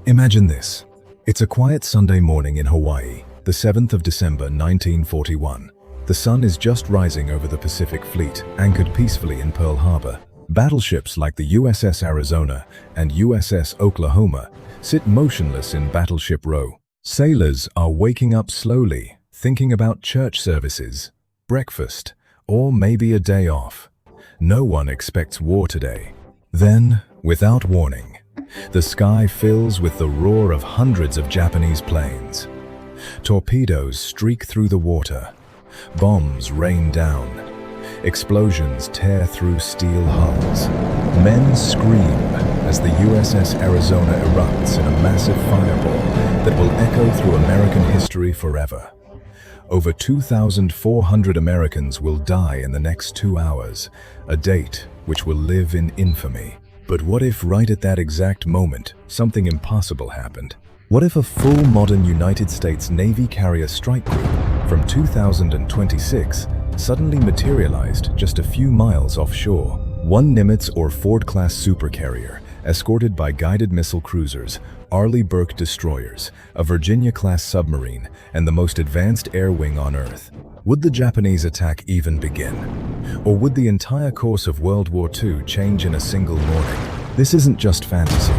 Imagine this. It's a quiet Sunday morning in Hawaii, the 7th of December 1941. The sun is just rising over the Pacific Fleet, anchored peacefully in Pearl Harbor. Battleships like the USS Arizona and USS Oklahoma sit motionless in Battleship Row. Sailors are waking up slowly, thinking about church services, breakfast, or maybe a day off. No one expects war today. Then, without warning, the sky fills with the roar of hundreds of Japanese planes. Torpedoes streak through the water. Bombs rain down. Explosions tear through steel hulls. Men scream as the USS Arizona erupts in a massive fireball that will echo through American history forever. Over 2,400 Americans will die in the next 2 hours, a date which will live in infamy. But what if right at that exact moment, something impossible happened? What if a full modern United States Navy carrier strike group from 2026 suddenly materialized just a few miles offshore? One Nimitz or Ford-class supercarrier, escorted by guided missile cruisers, Arleigh Burke destroyers, a Virginia-class submarine, and the most advanced air wing on Earth. Would the Japanese attack even begin? Or would the entire course of World War II change in a single morning? This isn't just fantasy.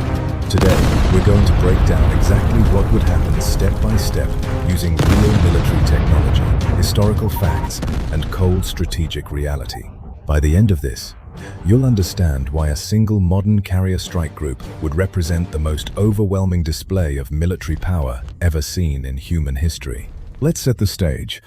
Today, we're going to break down exactly what would happen step by step using real military technology, historical facts, and cold strategic reality. By the end of this, you'll understand why a single modern carrier strike group would represent the most overwhelming display of military power ever seen in human history. Let's set the stage.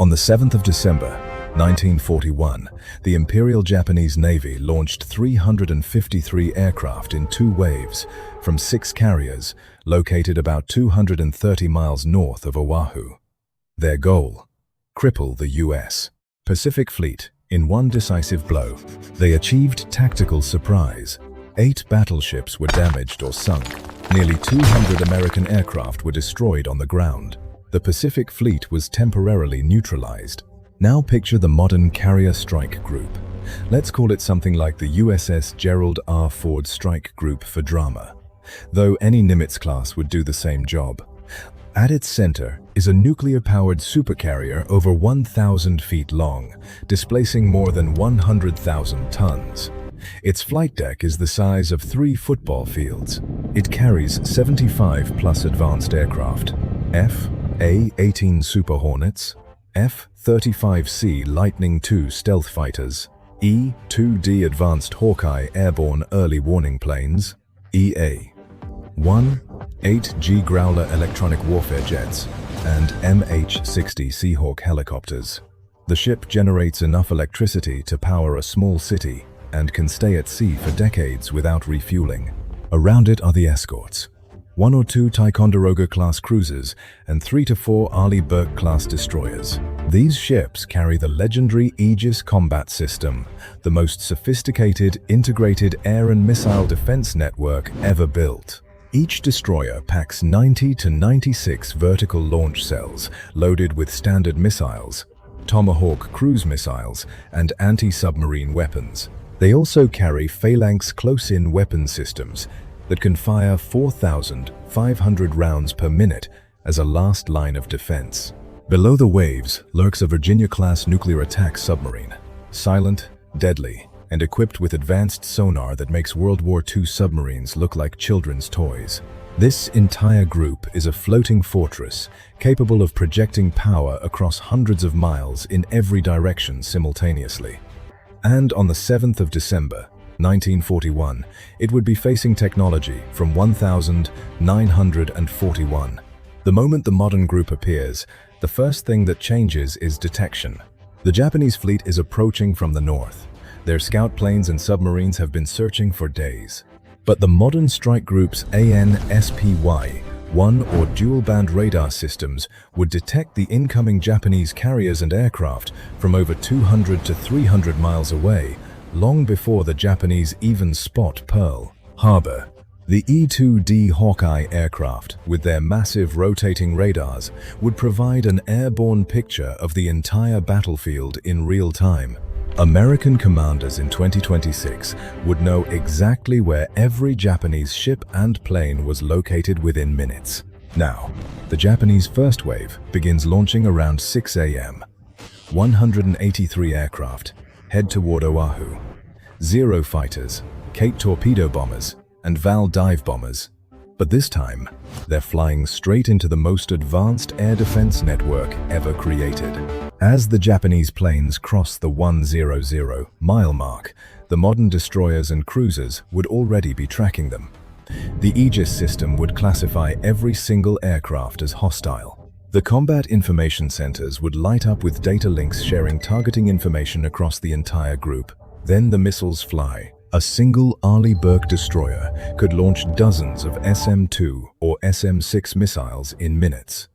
On the 7th of December, 1941, the Imperial Japanese Navy launched 353 aircraft in 2 waves from 6 carriers located about 230 miles north of Oahu. Their goal: cripple the U.S. Pacific Fleet in one decisive blow. They achieved tactical surprise. 8 battleships were damaged or sunk. Nearly 200 American aircraft were destroyed on the ground. The Pacific Fleet was temporarily neutralized. Now picture the modern carrier strike group. Let's call it something like the USS Gerald R. Ford Strike Group for drama, though any Nimitz class would do the same job. At its center is a nuclear-powered supercarrier over 1,000 feet long, displacing more than 100,000 tons. Its flight deck is the size of 3 football fields. It carries 75-plus advanced aircraft: F/A-18 Super Hornets, F-35C Lightning II stealth fighters, E-2D Advanced Hawkeye airborne early warning planes, EA-1 8G Growler electronic warfare jets, and MH-60 Seahawk helicopters. The ship generates enough electricity to power a small city and can stay at sea for decades without refueling. Around it are the escorts: 1 or 2 Ticonderoga-class cruisers and 3 to 4 Arleigh Burke-class destroyers. These ships carry the legendary Aegis combat system, the most sophisticated integrated air and missile defense network ever built. Each destroyer packs 90 to 96 vertical launch cells loaded with standard missiles, Tomahawk cruise missiles, and anti-submarine weapons. They also carry Phalanx close-in weapon systems that can fire 4,500 rounds per minute as a last line of defense. Below the waves lurks a Virginia-class nuclear attack submarine, silent, deadly, and equipped with advanced sonar that makes World War II submarines look like children's toys. This entire group is a floating fortress capable of projecting power across hundreds of miles in every direction simultaneously. And on the 7th of December, 1941, it would be facing technology from 1941. The moment the modern group appears, the first thing that changes is detection. The Japanese fleet is approaching from the north. Their scout planes and submarines have been searching for days. But the modern strike group's AN/SPY-1 or dual-band radar systems would detect the incoming Japanese carriers and aircraft from over 200 to 300 miles away, long before the Japanese even spot Pearl Harbor. The E-2D Hawkeye aircraft, with their massive rotating radars, would provide an airborne picture of the entire battlefield in real time. American commanders in 2026 would know exactly where every Japanese ship and plane was located within minutes. Now, the Japanese first wave begins launching around 6 a.m. 183 aircraft head toward Oahu. Zero fighters, Kate torpedo bombers, and Val dive bombers. But this time, they're flying straight into the most advanced air defense network ever created. As the Japanese planes cross the 100-mile mark, the modern destroyers and cruisers would already be tracking them. The Aegis system would classify every single aircraft as hostile. The combat information centers would light up with data links sharing targeting information across the entire group. Then the missiles fly. A single Arleigh Burke destroyer could launch dozens of SM-2 or SM-6 missiles in minutes.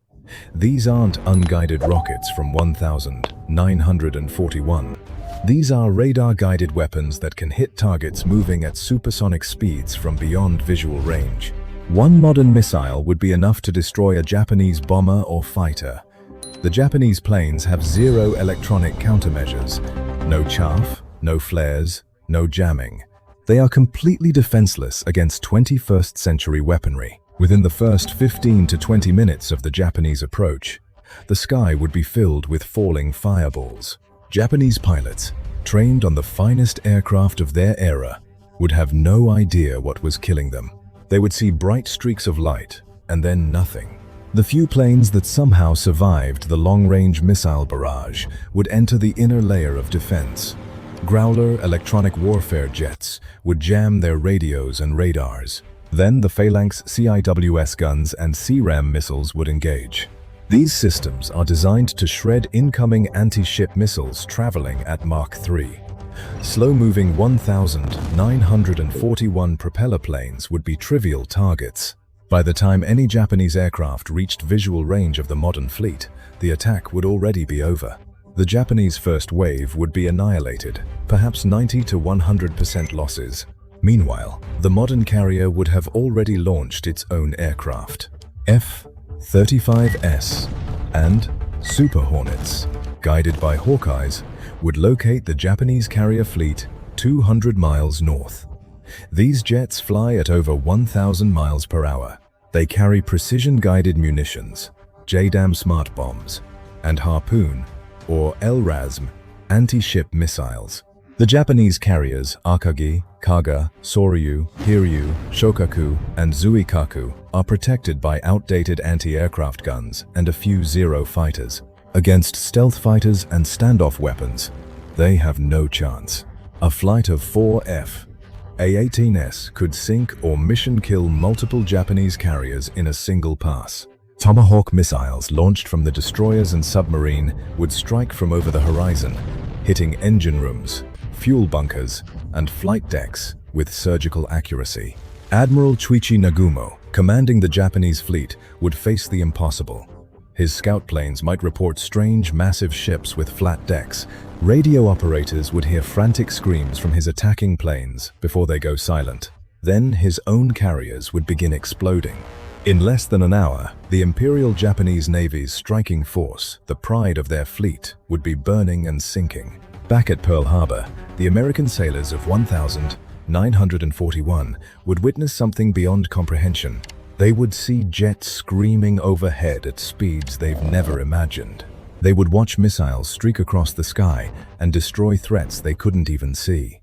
These aren't unguided rockets from 1941. These are radar-guided weapons that can hit targets moving at supersonic speeds from beyond visual range. One modern missile would be enough to destroy a Japanese bomber or fighter. The Japanese planes have zero electronic countermeasures. No chaff, no flares, no jamming. They are completely defenseless against 21st century weaponry. Within the first 15 to 20 minutes of the Japanese approach, the sky would be filled with falling fireballs. Japanese pilots, trained on the finest aircraft of their era, would have no idea what was killing them. They would see bright streaks of light, and then nothing. The few planes that somehow survived the long-range missile barrage would enter the inner layer of defense. Growler electronic warfare jets would jam their radios and radars. Then the Phalanx CIWS guns and CRAM missiles would engage. These systems are designed to shred incoming anti-ship missiles traveling at Mach 3. Slow-moving 1,941 propeller planes would be trivial targets. By the time any Japanese aircraft reached visual range of the modern fleet, the attack would already be over. The Japanese first wave would be annihilated, perhaps 90 to 100% losses. Meanwhile, the modern carrier would have already launched its own aircraft. F-35S and Super Hornets, guided by Hawkeyes, would locate the Japanese carrier fleet 200 miles north. These jets fly at over 1,000 miles per hour. They carry precision-guided munitions, JDAM smart bombs, and Harpoon, or LRASM, anti-ship missiles. The Japanese carriers Akagi, Kaga, Soryu, Hiryu, Shokaku, and Zuikaku are protected by outdated anti-aircraft guns and a few Zero fighters. Against stealth fighters and standoff weapons, they have no chance. A flight of 4 F/A-18S could sink or mission-kill multiple Japanese carriers in a single pass. Tomahawk missiles launched from the destroyers and submarine would strike from over the horizon, hitting engine rooms, fuel bunkers, and flight decks with surgical accuracy. Admiral Chuichi Nagumo, commanding the Japanese fleet, would face the impossible. His scout planes might report strange, massive ships with flat decks. Radio operators would hear frantic screams from his attacking planes before they go silent. Then his own carriers would begin exploding. In less than an hour, the Imperial Japanese Navy's striking force, the pride of their fleet, would be burning and sinking. Back at Pearl Harbor, the American sailors of 1,941 would witness something beyond comprehension. They would see jets screaming overhead at speeds they've never imagined. They would watch missiles streak across the sky and destroy threats they couldn't even see.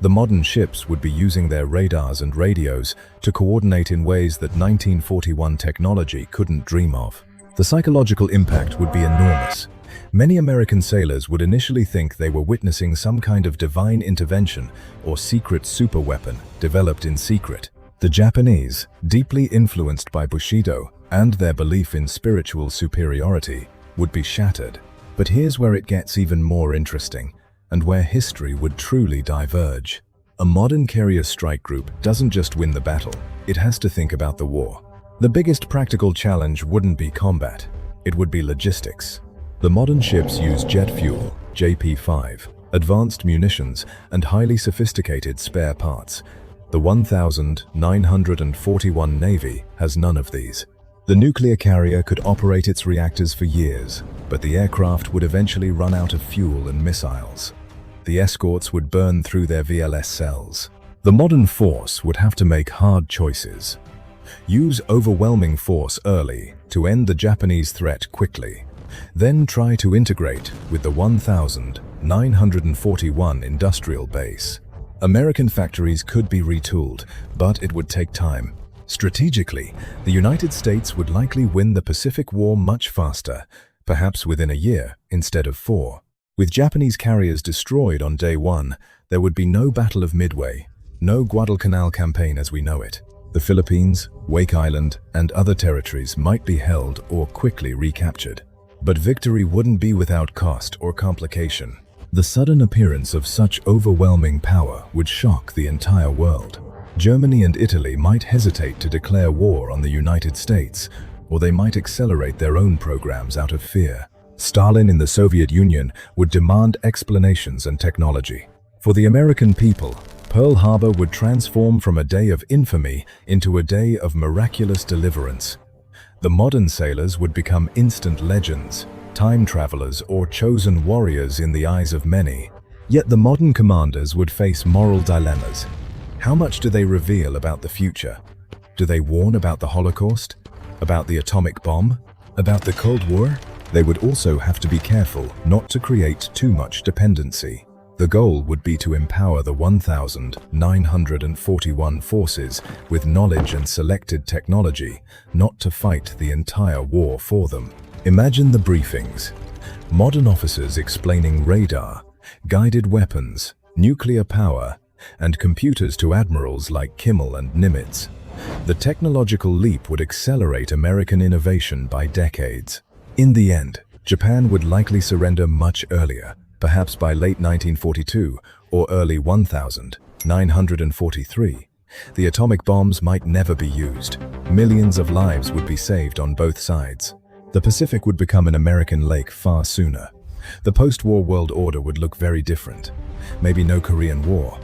The modern ships would be using their radars and radios to coordinate in ways that 1941 technology couldn't dream of. The psychological impact would be enormous. Many American sailors would initially think they were witnessing some kind of divine intervention or secret superweapon developed in secret. The Japanese, deeply influenced by Bushido and their belief in spiritual superiority, would be shattered. But here's where it gets even more interesting, and where history would truly diverge. A modern carrier strike group doesn't just win the battle, it has to think about the war. The biggest practical challenge wouldn't be combat, it would be logistics. The modern ships use jet fuel, JP-5, advanced munitions, and highly sophisticated spare parts. The 1,941 Navy has none of these. The nuclear carrier could operate its reactors for years, but the aircraft would eventually run out of fuel and missiles. the escorts would burn through their VLS cells. The modern force would have to make hard choices. Use overwhelming force early to end the Japanese threat quickly. Then try to integrate with the 1941 industrial base. American factories could be retooled, but it would take time. Strategically, the United States would likely win the Pacific War much faster, perhaps within a year instead of 4. With Japanese carriers destroyed on day 1, there would be no Battle of Midway, no Guadalcanal campaign as we know it. The Philippines, Wake Island, and other territories might be held or quickly recaptured. But victory wouldn't be without cost or complication. The sudden appearance of such overwhelming power would shock the entire world. Germany and Italy might hesitate to declare war on the United States, or they might accelerate their own programs out of fear. Stalin in the Soviet Union would demand explanations and technology. For the American people, Pearl Harbor would transform from a day of infamy into a day of miraculous deliverance. The modern sailors would become instant legends, time travelers or chosen warriors in the eyes of many. Yet the modern commanders would face moral dilemmas. How much do they reveal about the future? Do they warn about the Holocaust? About the atomic bomb? About the Cold War? They would also have to be careful not to create too much dependency. The goal would be to empower the 1941 forces with knowledge and selected technology, not to fight the entire war for them. Imagine the briefings. Modern officers explaining radar, guided weapons, nuclear power, and computers to admirals like Kimmel and Nimitz. The technological leap would accelerate American innovation by decades. In the end, Japan would likely surrender much earlier, perhaps by late 1942 or early 1943. The atomic bombs might never be used. Millions of lives would be saved on both sides. The Pacific would become an American lake far sooner. The post-war world order would look very different. Maybe no Korean War,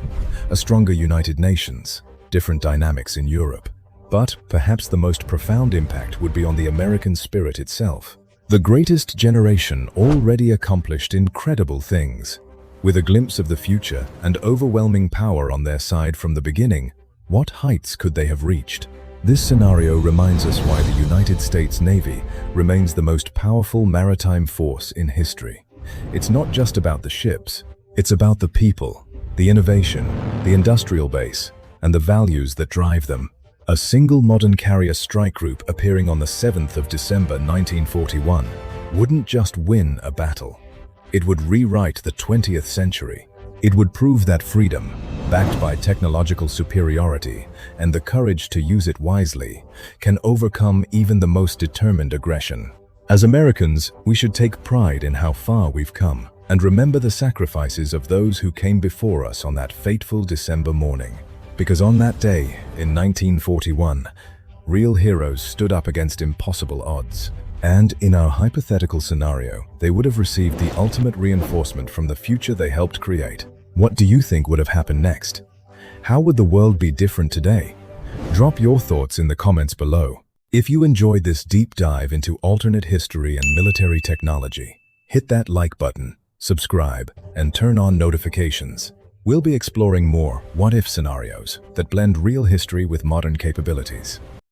a stronger United Nations, different dynamics in Europe. But perhaps the most profound impact would be on the American spirit itself. The greatest generation already accomplished incredible things. With a glimpse of the future and overwhelming power on their side from the beginning, what heights could they have reached? This scenario reminds us why the United States Navy remains the most powerful maritime force in history. It's not just about the ships, it's about the people, the innovation, the industrial base, and the values that drive them. A single modern carrier strike group appearing on the 7th of December 1941 wouldn't just win a battle. It would rewrite the 20th century. It would prove that freedom, backed by technological superiority and the courage to use it wisely, can overcome even the most determined aggression. As Americans, we should take pride in how far we've come and remember the sacrifices of those who came before us on that fateful December morning. Because on that day, in 1941, real heroes stood up against impossible odds. And in our hypothetical scenario, they would have received the ultimate reinforcement from the future they helped create. What do you think would have happened next? How would the world be different today? Drop your thoughts in the comments below. If you enjoyed this deep dive into alternate history and military technology, hit that like button, subscribe, and turn on notifications. We'll be exploring more what-if scenarios that blend real history with modern capabilities.